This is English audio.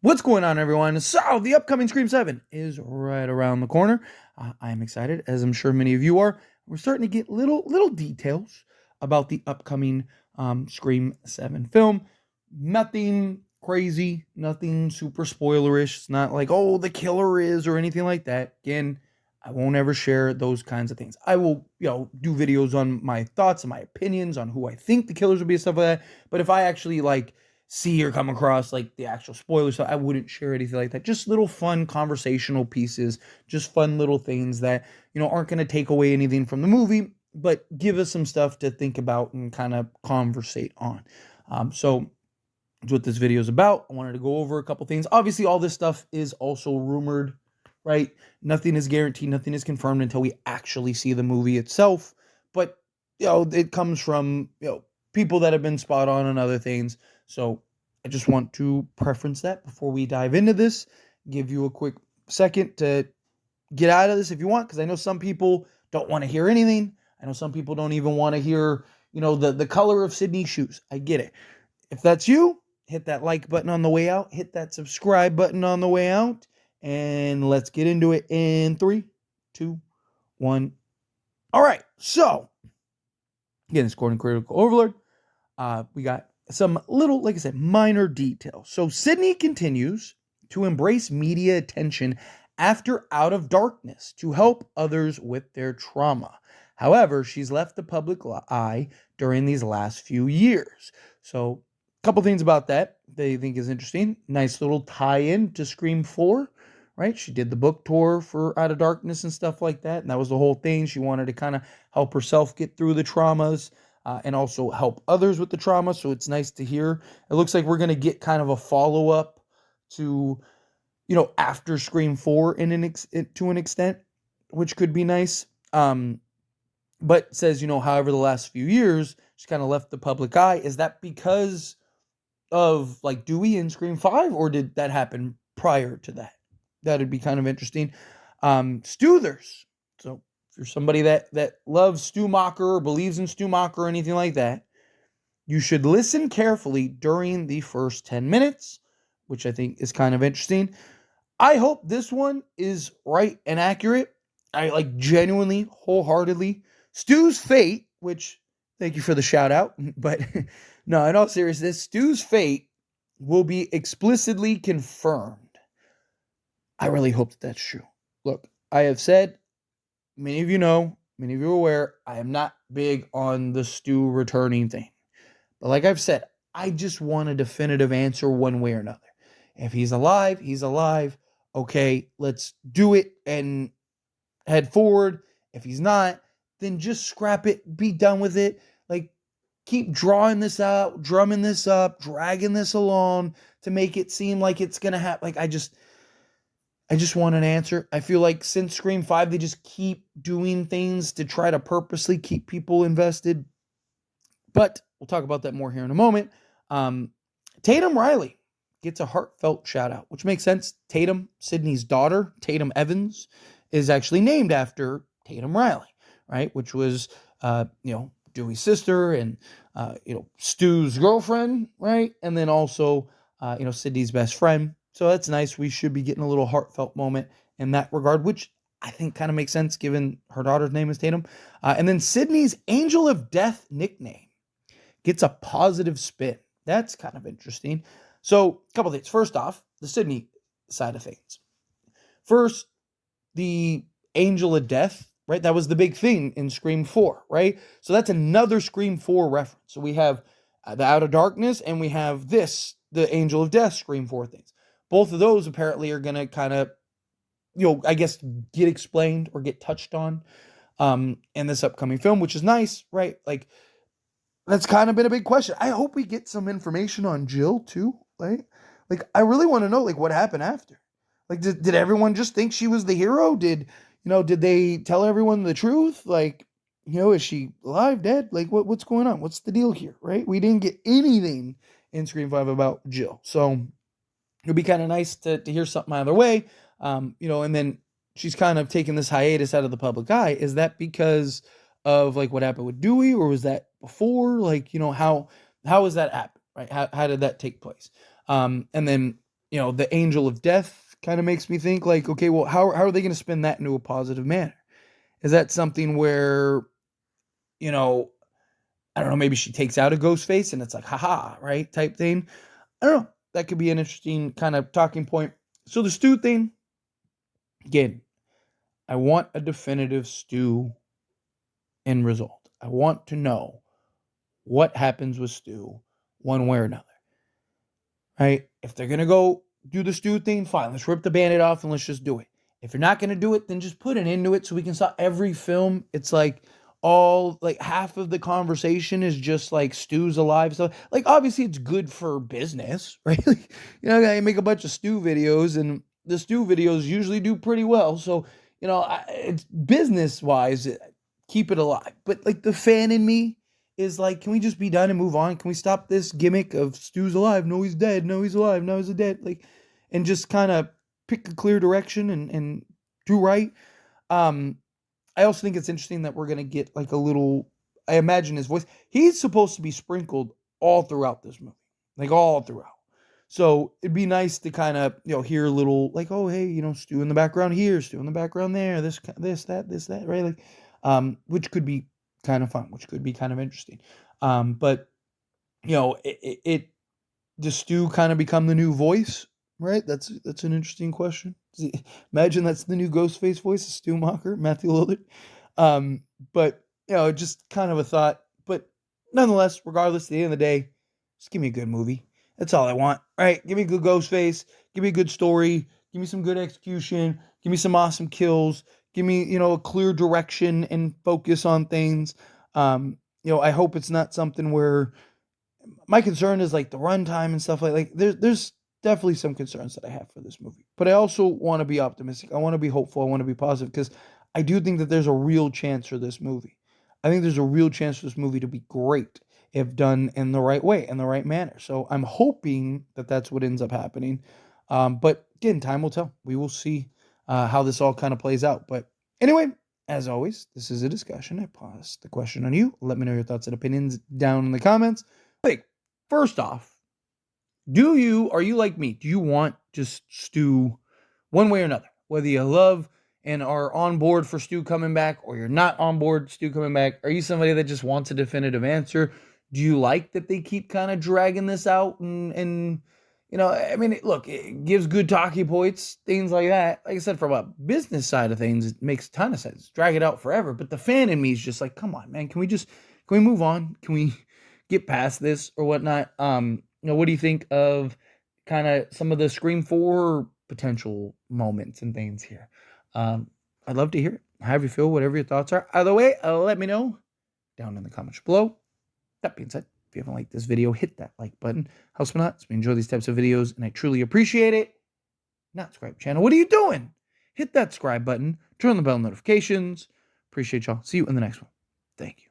What's going on, everyone? So, the upcoming Scream 7 is right around the corner. I am excited, as I'm sure many of you are. We're starting to get little details about the upcoming Scream 7 film. Nothing crazy, nothing super spoilerish. It's not like, oh, the killer is or anything like that. Again, I won't ever share those kinds of things. I will, do videos on my thoughts and my opinions on who I think the killers will be and stuff like that. But if I actually see or come across like the actual spoilers, so I wouldn't share anything like that. Just little fun conversational pieces, just fun little things that aren't going to take away anything from the movie, but give us some stuff to think about and kind of conversate on. So that's what this video is about. I wanted to go over a couple things. Obviously, all this stuff is also rumored, right? Nothing is guaranteed, nothing is confirmed until we actually see the movie itself. But it comes from people that have been spot on other things. So I just want to preference that before we dive into this. Give you a quick second to get out of this if you want, because I know some people don't want to hear anything. I know some people don't even want to hear, the color of Sydney's shoes. I get it. If that's you, hit that like button on the way out, hit that subscribe button on the way out, and let's get into it in 3, 2, 1. All right. So, again, it's Gordon Critical Overlord. We got some little, like I said, minor details. So Sydney continues to embrace media attention after Out of Darkness to help others with their trauma. However, she's left the public eye during these last few years. So, a couple things about that they think is interesting. Nice little tie-in to Scream 4, right? She did the book tour for Out of Darkness and stuff like that, and that was the whole thing. She wanted to kind of help herself get through the traumas and also help others with the trauma. So it's nice to hear. It looks like we're going to get kind of a follow up to, after Scream 4 to an extent, which could be nice. But says, however, the last few years, she's kind of left the public eye. Is that because of like Dewey in Scream 5, or did that happen prior to that? That'd be kind of interesting. Stuthers. So if you're somebody that loves Stu Macher or believes in Stu Macher or anything like that, you should listen carefully during the first 10 minutes, which I think is kind of interesting. I hope this one is right and accurate. I genuinely, wholeheartedly. Stu's fate, which thank you for the shout out, but no, in all seriousness, Stu's fate will be explicitly confirmed. I really hope that's true. Look, I have said, many of you know, many of you are aware, I am not big on the Stu returning thing. But like I've said, I just want a definitive answer one way or another. If he's alive, he's alive. Okay, let's do it and head forward. If he's not, then just scrap it, be done with it. Like, keep drawing this out, drumming this up, dragging this along to make it seem like it's gonna happen. Like, I just want an answer. I feel like since Scream 5, they just keep doing things to try to purposely keep people invested. But we'll talk about that more here in a moment. Tatum Riley gets a heartfelt shout out, which makes sense. Tatum, Sydney's daughter, Tatum Evans, is actually named after Tatum Riley, right? Which was, Dewey's sister and, Stu's girlfriend, right? And then also, Sydney's best friend. So that's nice. We should be getting a little heartfelt moment in that regard, which I think kind of makes sense given her daughter's name is Tatum. And then Sydney's Angel of Death nickname gets a positive spin. That's kind of interesting. So, a couple things. First off, the Sydney side of things. First, the Angel of Death, right? That was the big thing in Scream 4, right? So that's another Scream 4 reference. So we have the Out of Darkness and we have this, the Angel of Death Scream 4 things. Both of those apparently are going to kind of, I guess get explained or get touched on in this upcoming film, which is nice, right? Like, that's kind of been a big question. I hope we get some information on Jill too, right? Like, I really want to know like what happened after. Like, did everyone just think she was the hero? Did they tell everyone the truth? Like, is she alive, dead? Like, what's going on? What's the deal here, right? We didn't get anything in Scream 5 about Jill. So it'd be kind of nice to hear something either way. And then she's kind of taking this hiatus out of the public eye. Is that because of like what happened with Dewey, or was that before? Like, how was that happen, right? How did that take place? And then the angel of death kind of makes me think like, okay, well, how are they going to spin that into a positive manner? Is that something where, you know, I don't know, maybe she takes out a ghost face and it's like, haha, right? Type thing. I don't know. That could be an interesting kind of talking point. So the Stu thing, again, I want a definitive Stu end result. I want to know what happens with Stu one way or another. Right? If they're gonna go do the Stu thing, fine. Let's rip the band-aid off and let's just do it. If you're not gonna do it, then just put an end to it so we can stop every film. It's like all like half of the conversation is just like Stu's alive. So like obviously it's good for business, right? Like, I make a bunch of Stu videos and the Stu videos usually do pretty well. So, it's business wise, keep it alive. But like the fan in me is like, can we just be done and move on? Can we stop this gimmick of Stu's alive? No, he's dead. No, he's alive. No, he's dead. Like, and just kind of pick a clear direction and do right. Um, I also think it's interesting that we're gonna get like a little. I imagine his voice. He's supposed to be sprinkled all throughout this movie, like all throughout. So it'd be nice to kind of hear a little like, oh hey, Stu in the background here, Stu in the background there, this that, right? Like, which could be kind of fun, which could be kind of interesting. But does Stu kind of become the new voice, right? That's an interesting question. Imagine that's the new Ghostface voice, Stu Macher, Matthew Lillard. But just kind of a thought. But nonetheless, regardless, at the end of the day, just give me a good movie. That's all I want, right? Give me a good Ghostface. Give me a good story. Give me some good execution. Give me some awesome kills. Give me, a clear direction and focus on things. I hope it's not something where my concern is like the runtime and stuff like there's definitely some concerns that I have for this movie. But I also want to be optimistic. I want to be hopeful. I want to be positive because I do think that there's a real chance for this movie. I think there's a real chance for this movie to be great if done in the right way, in the right manner. So I'm hoping that that's what ends up happening. But again, time will tell. We will see how this all kind of plays out. But anyway, as always, this is a discussion. I pause the question on you. Let me know your thoughts and opinions down in the comments. Like, first off, are you like me? Do you want just Stu one way or another? Whether you love and are on board for Stu coming back or you're not on board Stu coming back, are you somebody that just wants a definitive answer? Do you like that they keep kind of dragging this out and I mean, look, it gives good talking points, things like that. Like I said, from a business side of things, it makes a ton of sense. Drag it out forever. But the fan in me is just like, come on, man, can we move on? Can we get past this or whatnot? What do you think of kind of some of the Scream 4 potential moments and things here? I'd love to hear it. However you feel, whatever your thoughts are. Either way, let me know down in the comments below. That being said, if you haven't liked this video, hit that like button. Helps me out. We enjoy these types of videos, and I truly appreciate it. Not subscribe channel. What are you doing? Hit that subscribe button. Turn on the bell notifications. Appreciate y'all. See you in the next one. Thank you.